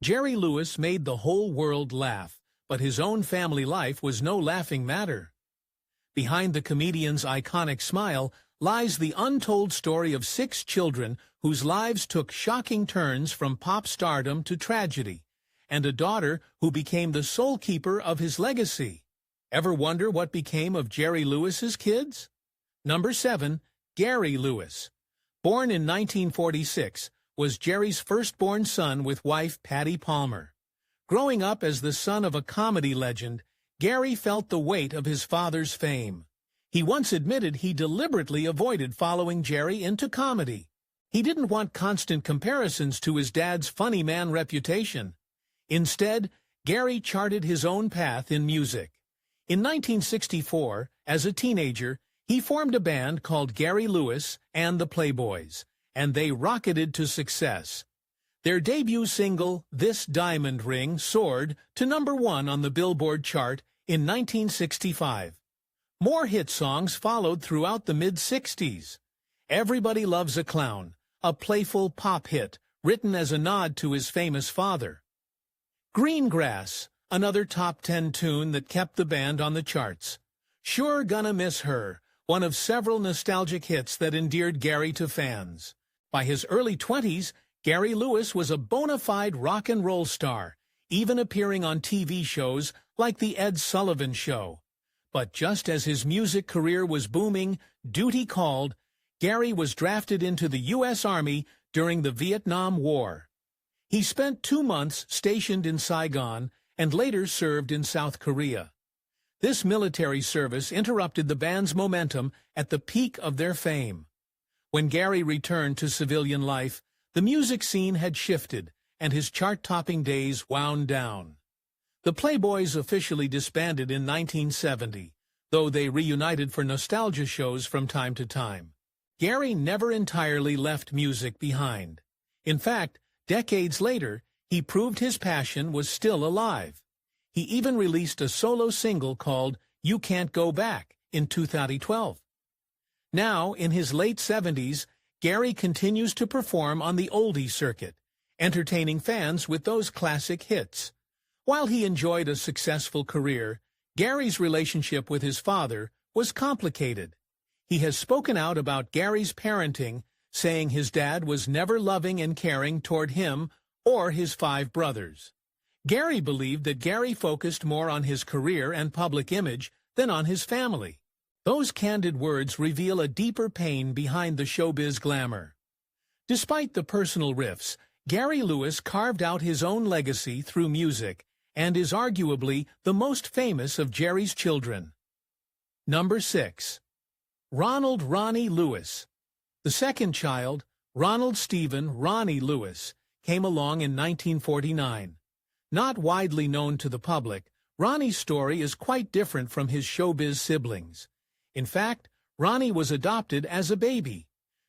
Jerry Lewis made the whole world laugh, but his own family life was no laughing matter. Behind the comedian's iconic smile lies the untold story of 6 children whose lives took shocking turns from pop stardom to tragedy, and a daughter who became the sole keeper of his legacy. Ever wonder what became of Jerry Lewis's kids? Number 7. Gary Lewis. Born in 1946, was Jerry's firstborn son with wife Patty Palmer. Growing up as the son of a comedy legend, Gary felt the weight of his father's fame. He once admitted he deliberately avoided following Jerry into comedy. He didn't want constant comparisons to his dad's funny man reputation. Instead, Gary charted his own path in music. In 1964, as a teenager, he formed a band called Gary Lewis and the Playboys, and they rocketed to success. Their debut single, This Diamond Ring, soared to #1 on the Billboard chart in 1965. More hit songs followed throughout the mid-60s. Everybody Loves a Clown, a playful pop hit written as a nod to his famous father. Green Grass, another top 10 tune that kept the band on the charts. Sure Gonna Miss Her, one of several nostalgic hits that endeared Gary to fans. By his early 20s, Gary Lewis was a bona fide rock and roll star, even appearing on TV shows like The Ed Sullivan Show. But just as his music career was booming, duty called. Gary was drafted into the U.S. Army during the Vietnam War. He spent 2 months stationed in Saigon and later served in South Korea. This military service interrupted the band's momentum at the peak of their fame. When Gary returned to civilian life, the music scene had shifted, and his chart-topping days wound down. The Playboys officially disbanded in 1970, though they reunited for nostalgia shows from time to time. Gary never entirely left music behind. In fact, decades later, he proved his passion was still alive. He even released a solo single called You Can't Go Back in 2012. Now, in his late 70s, Gary continues to perform on the oldie circuit, entertaining fans with those classic hits. While he enjoyed a successful career, Gary's relationship with his father was complicated. He has spoken out about Gary's parenting, saying his dad was never loving and caring toward him or his 5 brothers. Gary believed that Gary focused more on his career and public image than on his family. Those candid words reveal a deeper pain behind the showbiz glamour. Despite the personal rifts, Gary Lewis carved out his own legacy through music and is arguably the most famous of Jerry's children. Number 6. Ronald Ronnie Lewis. The second child, Ronald Stephen Ronnie Lewis, came along in 1949. Not widely known to the public, Ronnie's story is quite different from his showbiz siblings. In fact, Ronnie was adopted as a baby.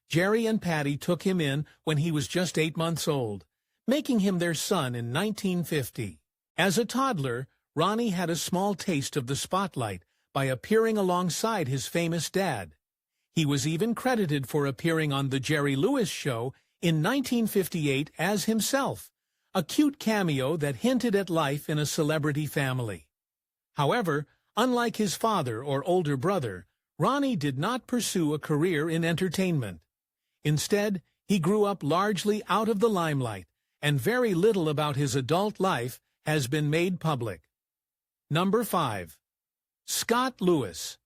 Jerry and Patty took him in when he was just 8 months old, making him their son in 1950. As a toddler, Ronnie had a small taste of the spotlight by appearing alongside his famous dad. He was even credited for appearing on The Jerry Lewis Show in 1958 as himself, a cute cameo that hinted at life in a celebrity family. However, unlike his father or older brother, Ronnie did not pursue a career in entertainment. Instead, he grew up largely out of the limelight, and very little about his adult life has been made public. Number 5. Scott Lewis.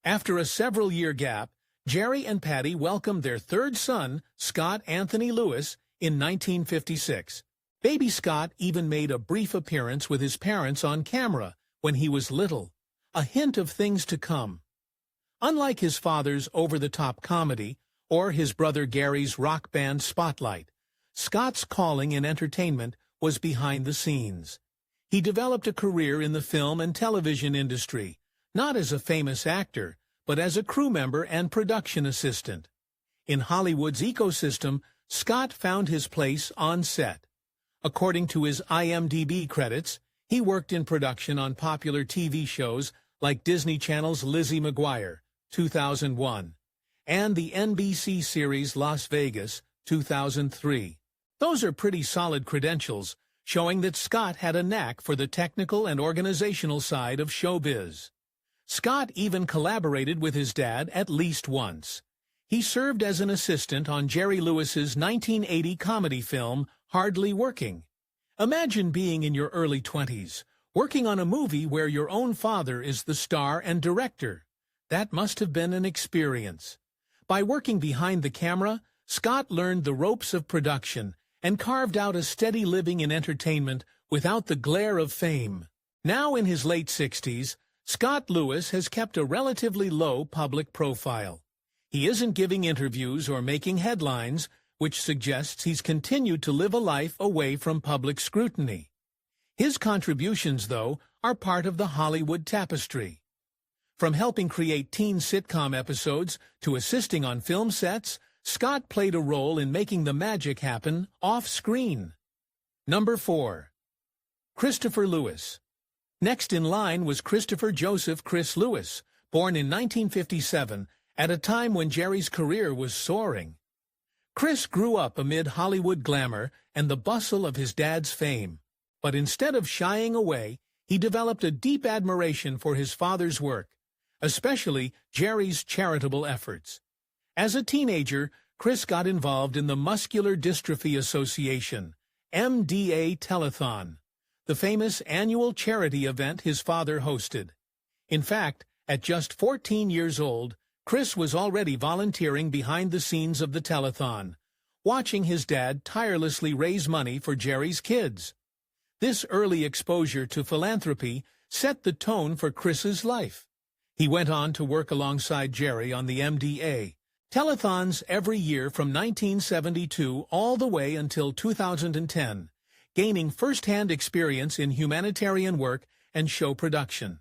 After a several-year gap, Jerry and Patty welcomed their 3rd son, Scott Anthony Lewis, in 1956. Baby Scott even made a brief appearance with his parents on camera when he was little, a hint of things to come. Unlike his father's over-the-top comedy or his brother Gary's rock band Spotlight, Scott's calling in entertainment was behind the scenes. He developed a career in the film and television industry, not as a famous actor, but as a crew member and production assistant. In Hollywood's ecosystem, Scott found his place on set. According to his IMDb credits, he worked in production on popular TV shows like Disney Channel's Lizzie McGuire, 2001, and the NBC series Las Vegas, 2003. Those are pretty solid credentials, showing that Scott had a knack for the technical and organizational side of showbiz. Scott even collaborated with his dad at least once. He served as an assistant on Jerry Lewis's 1980 comedy film, Hardly Working. Imagine being in your early 20s, working on a movie where your own father is the star and director. That must have been an experience. By working behind the camera, Scott learned the ropes of production and carved out a steady living in entertainment without the glare of fame. Now in his late 60s, Scott Lewis has kept a relatively low public profile. He isn't giving interviews or making headlines, which suggests he's continued to live a life away from public scrutiny. His contributions, though, are part of the Hollywood tapestry. From helping create teen sitcom episodes to assisting on film sets, Scott played a role in making the magic happen off-screen. Number 4. Christopher Lewis. Next in line was Christopher Joseph Chris Lewis, born in 1957, at a time when Jerry's career was soaring. Chris grew up amid Hollywood glamour and the bustle of his dad's fame. But instead of shying away, he developed a deep admiration for his father's work, especially Jerry's charitable efforts. As a teenager, Chris got involved in the Muscular Dystrophy Association, MDA Telethon, the famous annual charity event his father hosted. In fact, at just 14 years old, Chris was already volunteering behind the scenes of the telethon, watching his dad tirelessly raise money for Jerry's kids. This early exposure to philanthropy set the tone for Chris's life. He went on to work alongside Jerry on the MDA telethons every year from 1972 all the way until 2010, gaining first-hand experience in humanitarian work and show production.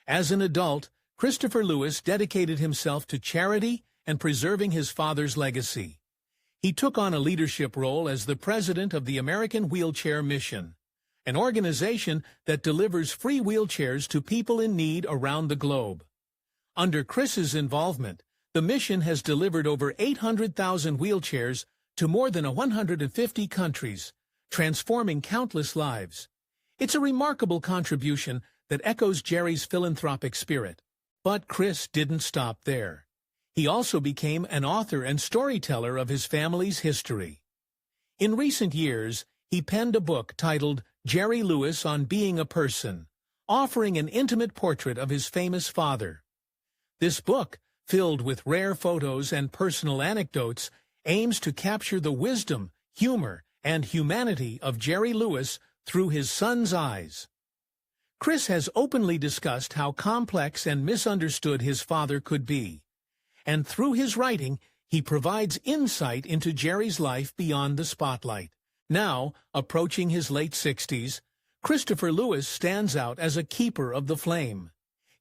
As an adult, Christopher Lewis dedicated himself to charity and preserving his father's legacy. He took on a leadership role as the president of the American Wheelchair Mission, an organization that delivers free wheelchairs to people in need around the globe. Under Chris's involvement, the mission has delivered over 800,000 wheelchairs to more than 150 countries, transforming countless lives. It's a remarkable contribution that echoes Jerry's philanthropic spirit. But Chris didn't stop there. He also became an author and storyteller of his family's history. In recent years, he penned a book titled Jerry Lewis on Being a Person, offering an intimate portrait of his famous father. This book, filled with rare photos and personal anecdotes, aims to capture the wisdom, humor, and humanity of Jerry Lewis through his son's eyes. Chris has openly discussed how complex and misunderstood his father could be, and through his writing, he provides insight into Jerry's life beyond the spotlight. Now, approaching his late 60s, Christopher Lewis stands out as a keeper of the flame.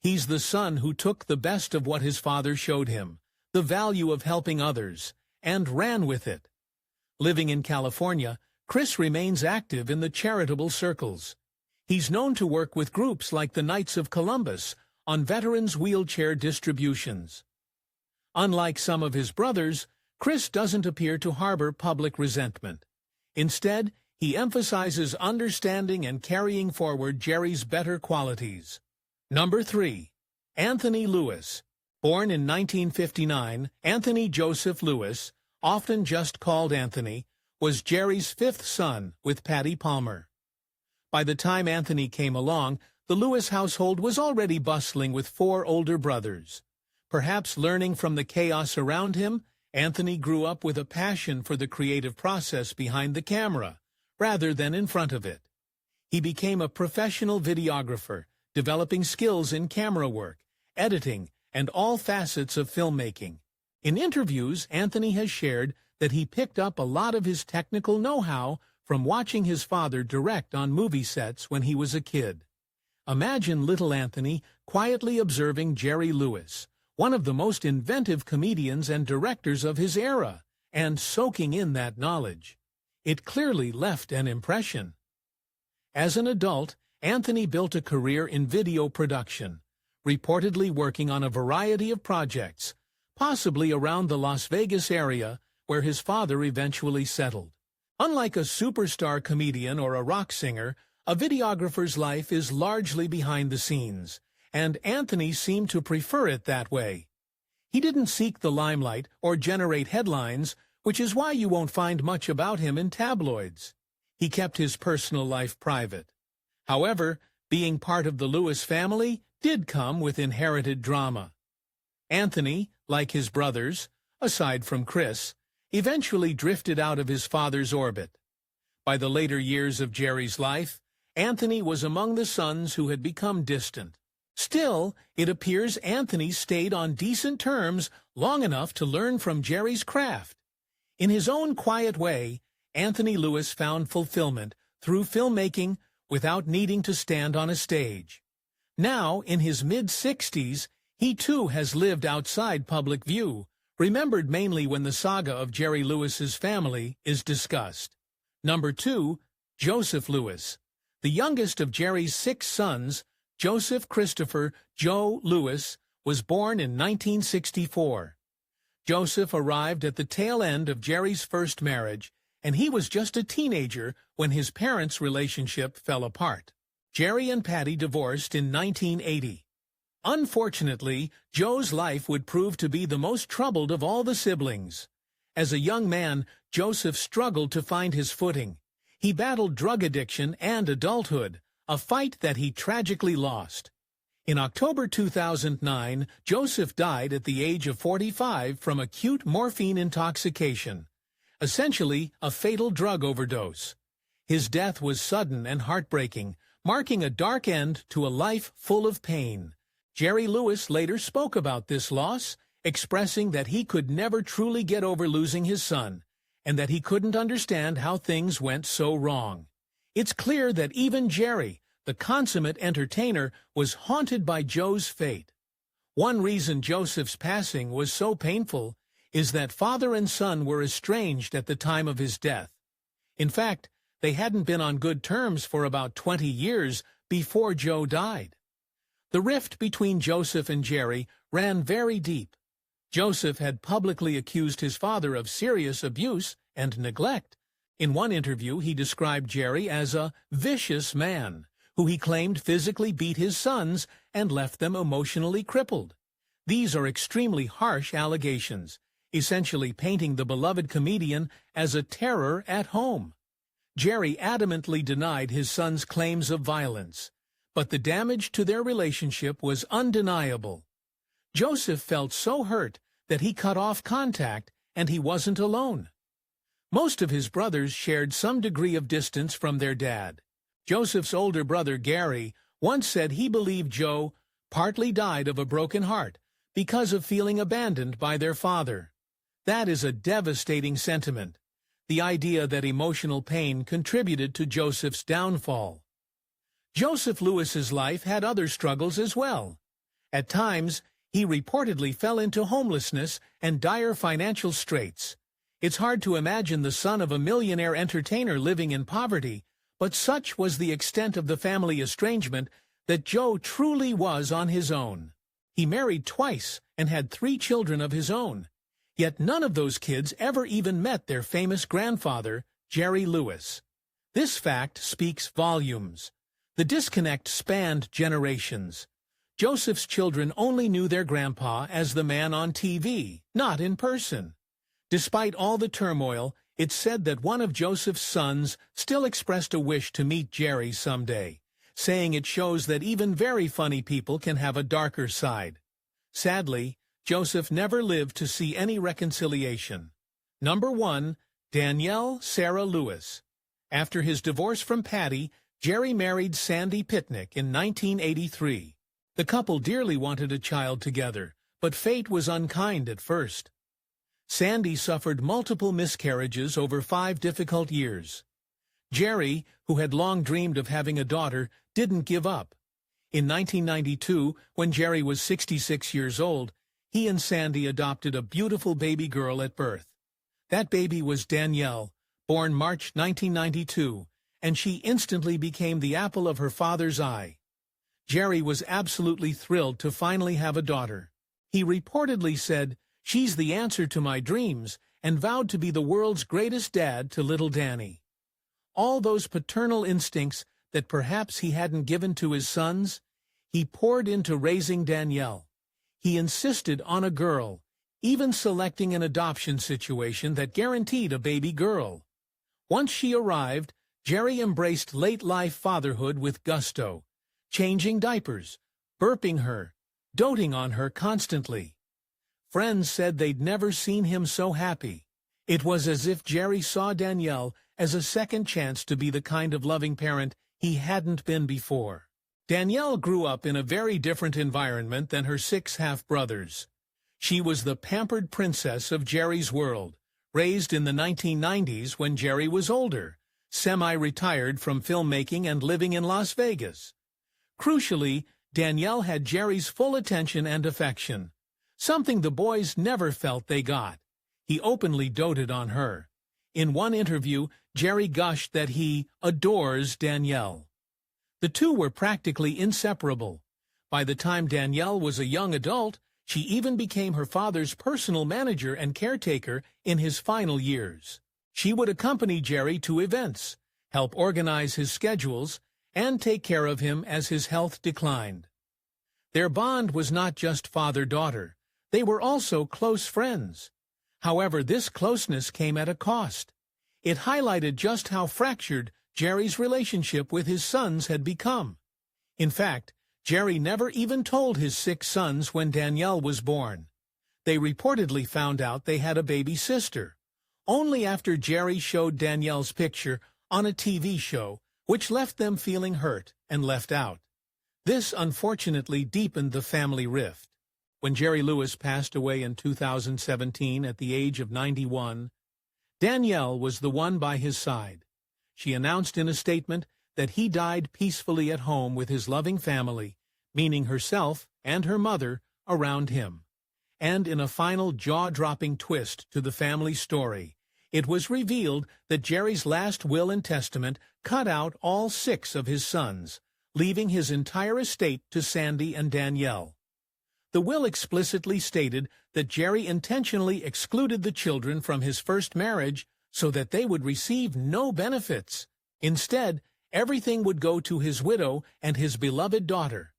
He's the son who took the best of what his father showed him, the value of helping others, and ran with it. Living in California, Chris remains active in the charitable circles. He's known to work with groups like the Knights of Columbus on veterans' wheelchair distributions. Unlike some of his brothers, Chris doesn't appear to harbor public resentment. Instead, he emphasizes understanding and carrying forward Jerry's better qualities. Number 3. Anthony Lewis. Born in 1959, Anthony Joseph Lewis, often just called Anthony, was Jerry's fifth son with Patty Palmer. By the time Anthony came along, the Lewis household was already bustling with 4 older brothers. Perhaps learning from the chaos around him, Anthony grew up with a passion for the creative process behind the camera, rather than in front of it. He became a professional videographer, developing skills in camera work, editing, and all facets of filmmaking. In interviews, Anthony has shared that he picked up a lot of his technical know-how from watching his father direct on movie sets when he was a kid. Imagine little Anthony quietly observing Jerry Lewis, one of the most inventive comedians and directors of his era, and soaking in that knowledge. It clearly left an impression. As an adult, Anthony built a career in video production, reportedly working on a variety of projects, possibly around the Las Vegas area where his father eventually settled. Unlike a superstar comedian or a rock singer, a videographer's life is largely behind the scenes, and Anthony seemed to prefer it that way. He didn't seek the limelight or generate headlines, which is why you won't find much about him in tabloids. He kept his personal life private. However, being part of the Lewis family did come with inherited drama. Anthony, like his brothers, aside from Chris, eventually drifted out of his father's orbit. By the later years of Jerry's life, Anthony was among the sons who had become distant. Still, it appears Anthony stayed on decent terms long enough to learn from Jerry's craft. In his own quiet way, Anthony Lewis found fulfillment through filmmaking without needing to stand on a stage. Now, in his mid-60s, he too has lived outside public view, remembered mainly when the saga of Jerry Lewis's family is discussed. Number 2, Joseph Lewis. The youngest of Jerry's 6 sons, Joseph Christopher Joe Lewis, was born in 1964. Joseph arrived at the tail end of Jerry's first marriage, and he was just a teenager when his parents' relationship fell apart. Jerry and Patty divorced in 1980. Unfortunately, Joe's life would prove to be the most troubled of all the siblings. As a young man, Joseph struggled to find his footing. He battled drug addiction and adulthood, a fight that he tragically lost. In October 2009, Joseph died at the age of 45 from acute morphine intoxication, essentially a fatal drug overdose. His death was sudden and heartbreaking, marking a dark end to a life full of pain. Jerry Lewis later spoke about this loss, expressing that he could never truly get over losing his son, and that he couldn't understand how things went so wrong. It's clear that even Jerry, the consummate entertainer, was haunted by Joe's fate. One reason Joseph's passing was so painful is that father and son were estranged at the time of his death. In fact, they hadn't been on good terms for about 20 years before Joe died. The rift between Joseph and Jerry ran very deep. Joseph had publicly accused his father of serious abuse and neglect. In one interview, he described Jerry as a vicious man, who he claimed physically beat his sons and left them emotionally crippled. These are extremely harsh allegations, essentially painting the beloved comedian as a terror at home. Jerry adamantly denied his son's claims of violence, but the damage to their relationship was undeniable. Joseph felt so hurt that he cut off contact, and he wasn't alone. Most of his brothers shared some degree of distance from their dad. Joseph's older brother, Gary, once said he believed Joe partly died of a broken heart because of feeling abandoned by their father. That is a devastating sentiment, the idea that emotional pain contributed to Joseph's downfall. Joseph Lewis's life had other struggles as well. At times, he reportedly fell into homelessness and dire financial straits. It's hard to imagine the son of a millionaire entertainer living in poverty, but such was the extent of the family estrangement that Joe truly was on his own. He married twice and had 3 children of his own, yet none of those kids ever even met their famous grandfather, Jerry Lewis. This fact speaks volumes. The disconnect spanned generations. Joseph's children only knew their grandpa as the man on TV, not in person. Despite all the turmoil, it's said that one of Joseph's sons still expressed a wish to meet Jerry someday, saying it shows that even very funny people can have a darker side. Sadly, Joseph never lived to see any reconciliation. Number 1, Danielle Sarah Lewis. After his divorce from Patty, Jerry married Sandy Pitnick in 1983. The couple dearly wanted a child together, but fate was unkind at first. Sandy suffered multiple miscarriages over 5 difficult years. Jerry, who had long dreamed of having a daughter, didn't give up. In 1992, when Jerry was 66 years old, he and Sandy adopted a beautiful baby girl at birth. That baby was Danielle, born March 1992, and she instantly became the apple of her father's eye. Jerry was absolutely thrilled to finally have a daughter. He reportedly said, "She's the answer to my dreams, and vowed to be the world's greatest dad to little Danny. All those paternal instincts that perhaps he hadn't given to his sons, he poured into raising Danielle. He insisted on a girl, even selecting an adoption situation that guaranteed a baby girl. Once she arrived, Jerry embraced late-life fatherhood with gusto, changing diapers, burping her, doting on her constantly. Friends said they'd never seen him so happy. It was as if Jerry saw Danielle as a second chance to be the kind of loving parent he hadn't been before. Danielle grew up in a very different environment than her 6 half-brothers. She was the pampered princess of Jerry's world, raised in the 1990s when Jerry was older, semi-retired from filmmaking and living in Las Vegas. Crucially, Danielle had Jerry's full attention and affection, something the boys never felt they got. He openly doted on her. In one interview, Jerry gushed that he adores Danielle. The two were practically inseparable. By the time Danielle was a young adult, she even became her father's personal manager and caretaker in his final years. She would accompany Jerry to events, help organize his schedules, and take care of him as his health declined. Their bond was not just father-daughter. They were also close friends. However, this closeness came at a cost. It highlighted just how fractured Jerry's relationship with his sons had become. In fact, Jerry never even told his 6 sons when Danielle was born. They reportedly found out they had a baby sister, only after Jerry showed Danielle's picture on a TV show, which left them feeling hurt and left out. This unfortunately deepened the family rift. When Jerry Lewis passed away in 2017 at the age of 91, Danielle was the one by his side. She announced in a statement that he died peacefully at home with his loving family, meaning herself and her mother around him. And in a final jaw-dropping twist to the family story, it was revealed that Jerry's last will and testament cut out all 6 of his sons, leaving his entire estate to Sandy and Danielle. The will explicitly stated that Jerry intentionally excluded the children from his first marriage so that they would receive no benefits. Instead, everything would go to his widow and his beloved daughter.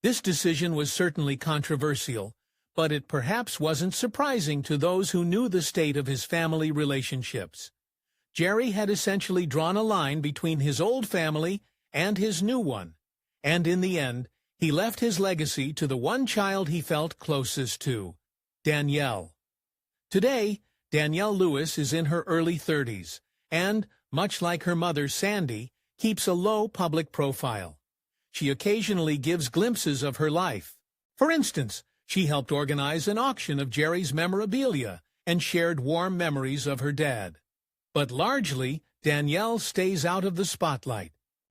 This decision was certainly controversial, but it perhaps wasn't surprising to those who knew the state of his family relationships. Jerry had essentially drawn a line between his old family and his new one, and in the end, he left his legacy to the one child he felt closest to, Danielle. Today, Danielle Lewis is in her early 30s, and, much like her mother Sandy, keeps a low public profile. She occasionally gives glimpses of her life. For instance, she helped organize an auction of Jerry's memorabilia and shared warm memories of her dad. But largely, Danielle stays out of the spotlight.